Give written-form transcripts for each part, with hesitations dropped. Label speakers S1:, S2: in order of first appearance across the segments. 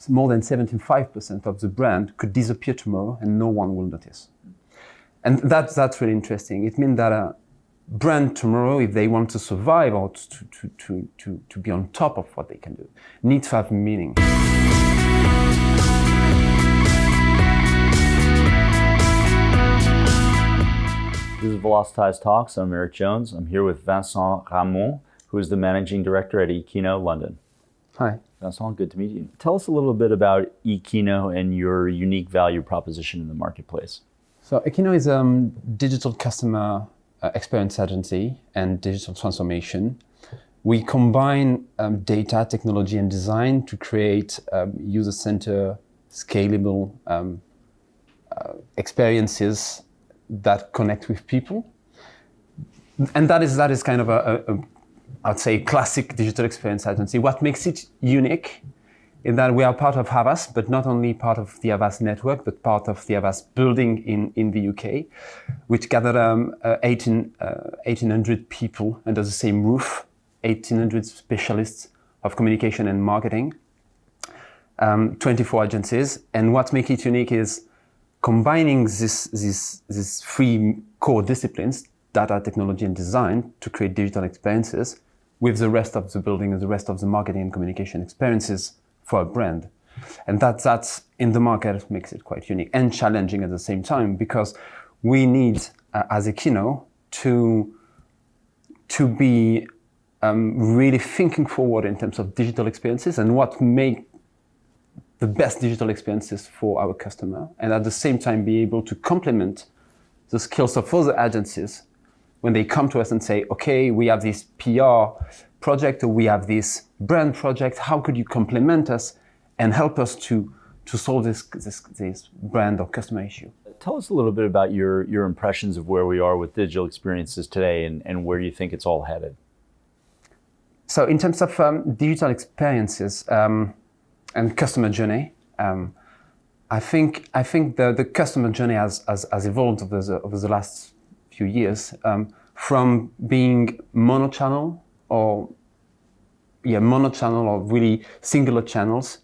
S1: more than 75% of the brand could disappear tomorrow and no one will notice. And that's really interesting. It means that a brand tomorrow, if they want to survive or to be on top of what they can do, need to have meaning.
S2: This is Velocitize Talks. I'm Eric Jones. I'm here with Vincent Ramond, who is the Managing Director at Ekino, London.
S1: Hi.
S2: Vincent, good to meet you. Tell us a little bit about Ekino and your unique value proposition in the marketplace.
S1: So Ekino is a digital customer experience agency and digital transformation. We combine data, technology, and design to create user-centered, scalable experiences that connect with people. And that is kind of I'd say, classic digital experience agency. What makes it unique is that we are part of Havas, but not only part of the Havas network, but part of the Havas building in the UK, which gathered 1,800 people under the same roof, 1,800 specialists of communication and marketing, 24 agencies. And what makes it unique is combining these three core disciplines, data, technology, and design, to create digital experiences with the rest of the building and the rest of the marketing and communication experiences for a brand. And that's in the market makes it quite unique and challenging at the same time, because we need, as Ekino, to be really thinking forward in terms of digital experiences and what make the best digital experiences for our customer, and at the same time be able to complement the skills of other agencies when they come to us and say, okay, we have this PR project or we have this brand project, how could you complement us and help us to solve this brand or customer issue?
S2: Tell us a little bit about your impressions of where we are with digital experiences today and where you think it's all headed.
S1: So in terms of digital experiences and customer journey, I think the customer journey has evolved over the last few years, from being monochannel or really singular channels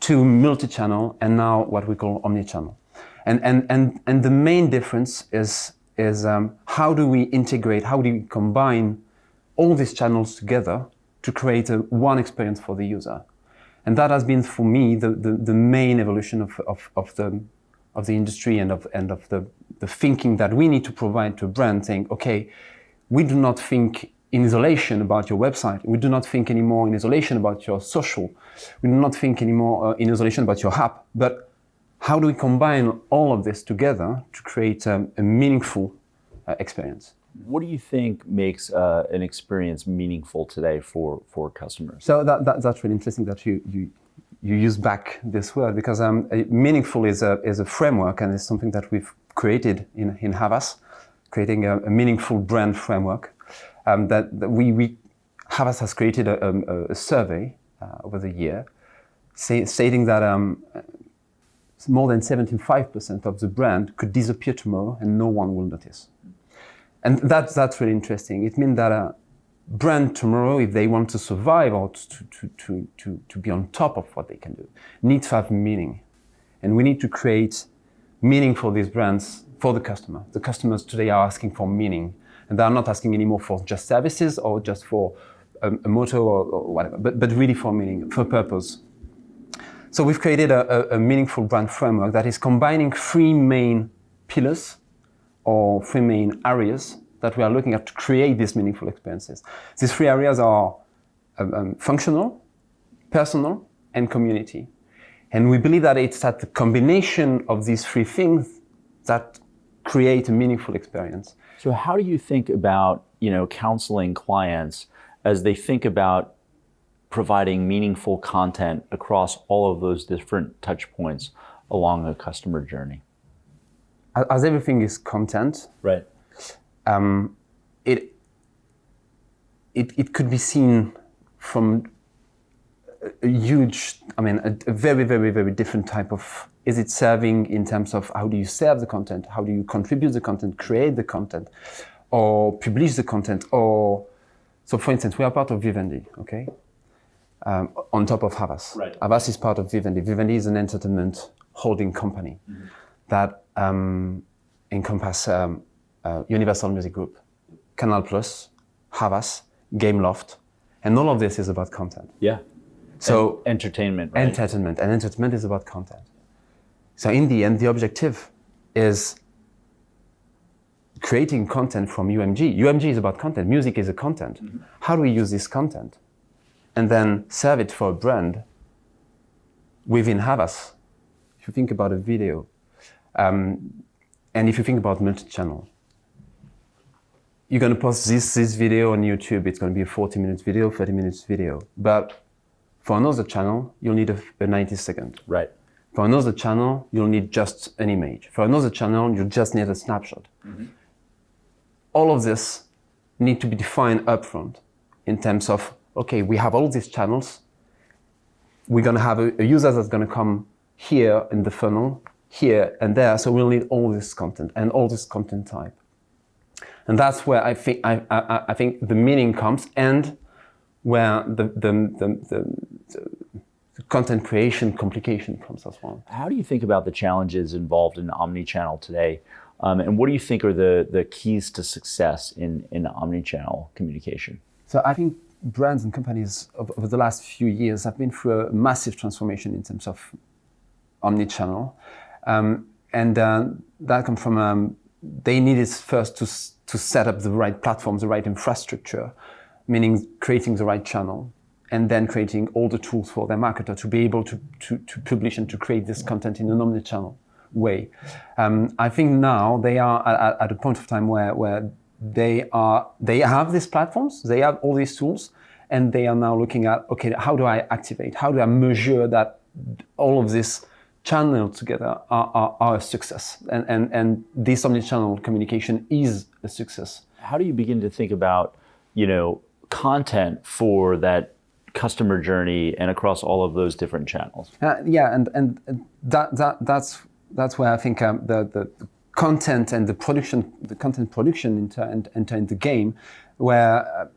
S1: to multi-channel, and now what we call omnichannel. And the main difference is how do we integrate, how do we combine all these channels together to create one experience for the user? And that has been, for me, the main evolution of the industry and of the thinking that we need to provide to a brand, saying, okay, we do not think in isolation about your website. We do not think anymore in isolation about your social. We do not think anymore in isolation about your app. But how do we combine all of this together to create a meaningful experience?
S2: What do you think makes an experience meaningful today for customers?
S1: So that's really interesting that you use back this word, because meaningful is a framework, and it's something that we've created in Havas, creating a meaningful brand framework. That Havas has created a survey over the year, stating that more than 75% of the brand could disappear tomorrow and no one will notice. And that's really interesting. It means that a brand tomorrow, if they want to survive or to be on top of what they can do, need to have meaning. And we need to create meaning for these brands, for the customer. The customers today are asking for meaning. And they are not asking anymore for just services or just for a motto or whatever, but really for meaning, for purpose. So we've created a meaningful brand framework that is combining three main pillars or three main areas that we are looking at to create these meaningful experiences. These three areas are functional, personal, and community. And we believe that it's at the combination of these three things that create a meaningful experience.
S2: So how do you think about, counseling clients as they think about providing meaningful content across all of those different touch points along a customer journey?
S1: As everything is content,
S2: right?
S1: It could be seen from a very, very, very different type of, is it serving in terms of how do you serve the content, how do you contribute the content, create the content, or publish the content, or, so for instance, we are part of Vivendi, okay? on top of Havas.
S2: Right.
S1: Havas is part of Vivendi. Vivendi is an entertainment holding company that encompasses Universal Music Group, Canal Plus, Havas, Gameloft, and all of this is about content.
S2: Yeah.
S1: So
S2: entertainment, right?
S1: Entertainment, and entertainment is about content. So in the end, the objective is creating content from UMG. UMG is about content. Music is a content. How do we use this content and then serve it for a brand within Havas? If you think about a video, and if you think about multi-channel, you're going to post this video on YouTube. It's going to be a 40-minute video, 30-minute video. But for another channel, you'll need a 90-second.
S2: Right.
S1: For another channel, you'll need just an image. For another channel, you just need a snapshot. All of this need to be defined upfront in terms of, okay, we have all these channels. We're going to have a user that's going to come here in the funnel, here and there. So we'll need all this content and all this content type. And that's where I think the meaning comes, and where the content creation complication comes as well.
S2: How do you think about the challenges involved in omnichannel today? And what do you think are the keys to success in omnichannel communication?
S1: So I think brands and companies over the last few years have been through a massive transformation in terms of omnichannel. And that comes from, they needed first to set up the right platforms, the right infrastructure, meaning creating the right channel, and then creating all the tools for their marketer to be able to publish and to create this content in an omnichannel way. I think now they are at a point of time where they have these platforms, they have all these tools, and they are now looking at, okay, how do I activate? How do I measure that all of this channel together are a success? And this omnichannel communication is a success.
S2: How do you begin to think about, content for that customer journey and across all of those different channels?
S1: And that's where I think the content and the content production enter into the game, where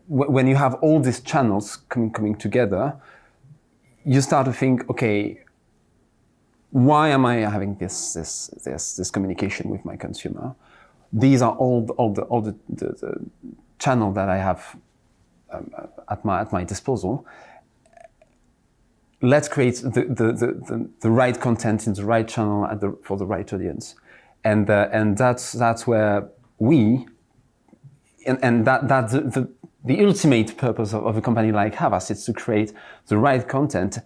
S1: when you have all these channels coming together, you start to think, okay, why am I having this communication with my consumer? These are all the channel that I have at my disposal. Let's create the right content in the right channel for the right audience, and that's where that's the ultimate purpose of a company like Havas is to create the right content,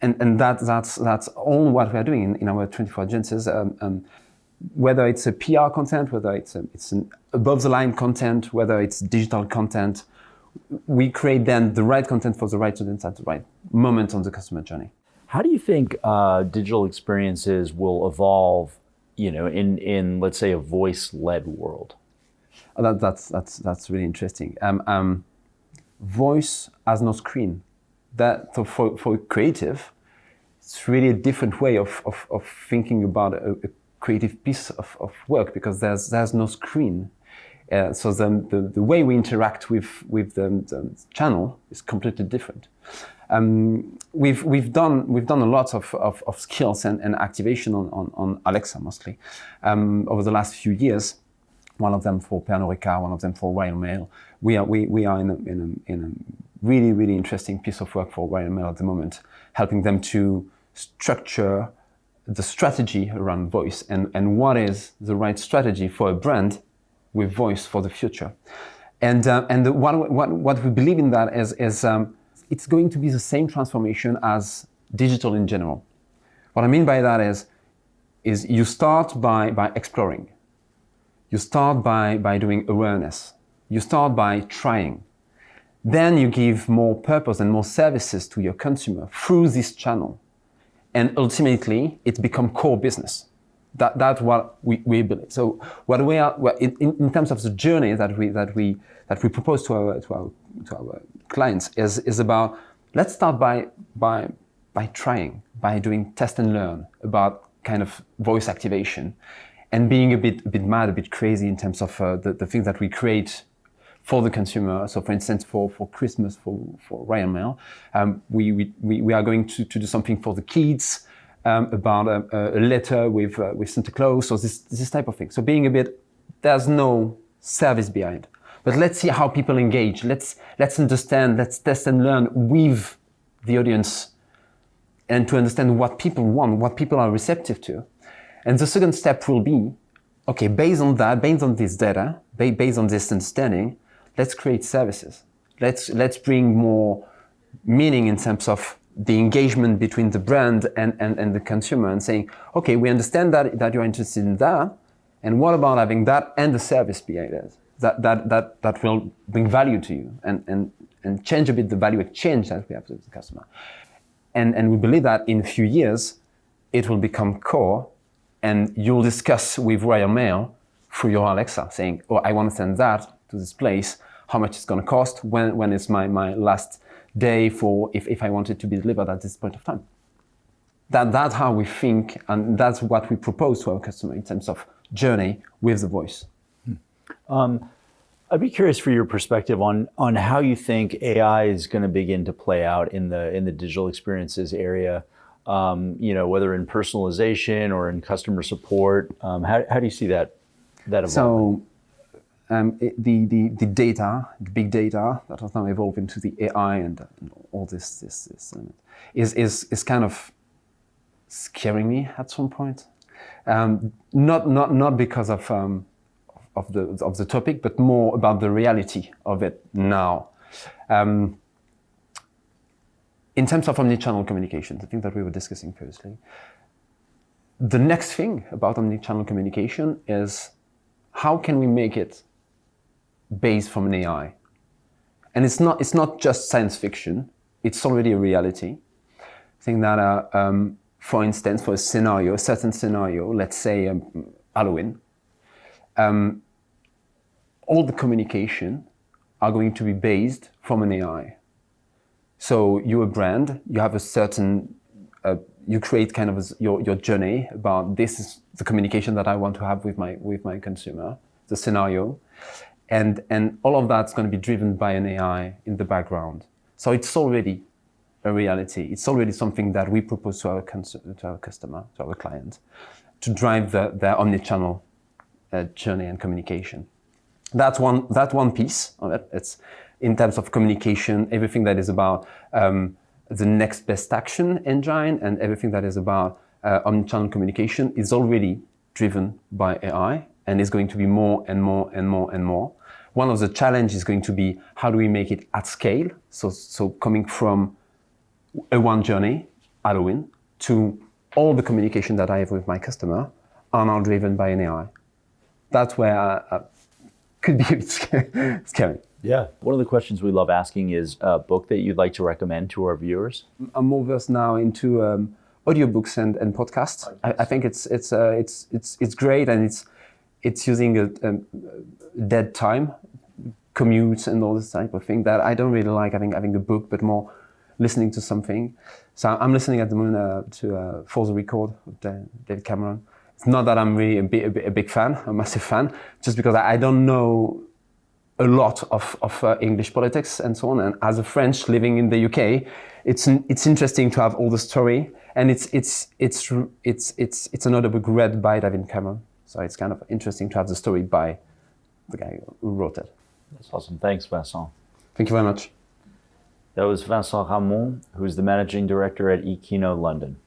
S1: and that's all what we are doing in our 24 agencies. Whether it's a PR content, whether it's an above the line content, whether it's digital content, we create then the right content for the right audience at the right moment on the customer journey.
S2: How do you think digital experiences will evolve, in let's say a voice-led world?
S1: That's really interesting. Voice has no screen. That for creative, it's really a different way of thinking about a creative piece of work, because there's no screen. So the way we interact with the channel is completely different. We've done a lot of skills and activation on Alexa mostly over the last few years. One of them for Pernod Ricard, one of them for Royal Mail. We are in a really interesting piece of work for Royal Mail at the moment, helping them to structure the strategy around voice and what is the right strategy for a brand with voice for the future. And what we believe in that is it's going to be the same transformation as digital in general. What I mean by that is you start by exploring. You start by doing awareness. You start by trying. Then you give more purpose and more services to your consumer through this channel. And ultimately, it becomes core business. That's what we believe. So what we are in terms of the journey that we propose to our clients is about, let's start by trying, by doing test and learn about kind of voice activation, and being a bit mad, a bit crazy in terms of the things that we create for the consumer. So for instance, for Christmas, for Royal Mail, we are going to do something for the kids, about a letter with Santa Claus, or this type of thing. So being a bit, there's no service behind, but let's see how people engage. Let's understand, let's test and learn with the audience, and to understand what people want, what people are receptive to. And the second step will be, okay, based on that, based on this data, based on this understanding, let's create services. Let's bring more meaning in terms of the engagement between the brand and the consumer, and saying, okay, we understand that you're interested in that, and what about having that and the service behind it that will bring value to you and change a bit the value exchange that we have with the customer. And we believe that in a few years, it will become core, and you'll discuss with Royal Mail through your Alexa, saying, oh, I want to send that to this place, how much it's going to cost, when is my last day for if I want it to be delivered at this point of time. That's how we think, and that's what we propose to our customer in terms of journey with the voice.
S2: I'd be curious for your perspective on how you think AI is going to begin to play out in the digital experiences area, whether in personalization or in customer support. How do you see that evolving?
S1: So the data, the big data that has now evolved into the AI and all this is kind of scaring me at some point. Not because of the topic, but more about the reality of it now. In terms of omnichannel communication, the thing that we were discussing previously, the next thing about omnichannel communication is how can we make it based from an AI? And it's not just science fiction, it's already a reality. I think that, for instance, for a certain scenario, let's say Halloween, all the communication are going to be based from an AI. So you're a brand, you have a certain, you create kind of your journey about this is the communication that I want to have with my consumer, the scenario, and all of that's going to be driven by an AI in the background. So it's already a reality. It's already something that we propose to our customer, to our client, to drive their omnichannel journey and communication. That's one piece of it. It's in terms of communication, everything that is about the next best action engine and everything that is about omnichannel communication is already driven by AI and is going to be more and more and more and more. One of the challenges is going to be how do we make it at scale? So coming from a one journey, Halloween, to all the communication that I have with my customer are now driven by an AI. That's where could be a bit scary.
S2: Yeah. One of the questions we love asking is a book that you'd like to recommend to our viewers.
S1: I'm more versed now into audiobooks and podcasts. I think it's great, and it's using a dead time, commutes and all this type of thing that I don't really like having a book, but more listening to something. So I'm listening at the moment to For the Record with David Cameron. It's not that I'm really a big fan, a massive fan, just because I don't know a lot of English politics and so on. And as a French living in the UK, it's interesting to have all the story, and it's another book read by David Cameron. So it's kind of interesting to have the story by the guy who wrote it.
S2: That's awesome. Thanks, Vincent.
S1: Thank you very much.
S2: That was Vincent Ramond, who's the managing director at Ekino London.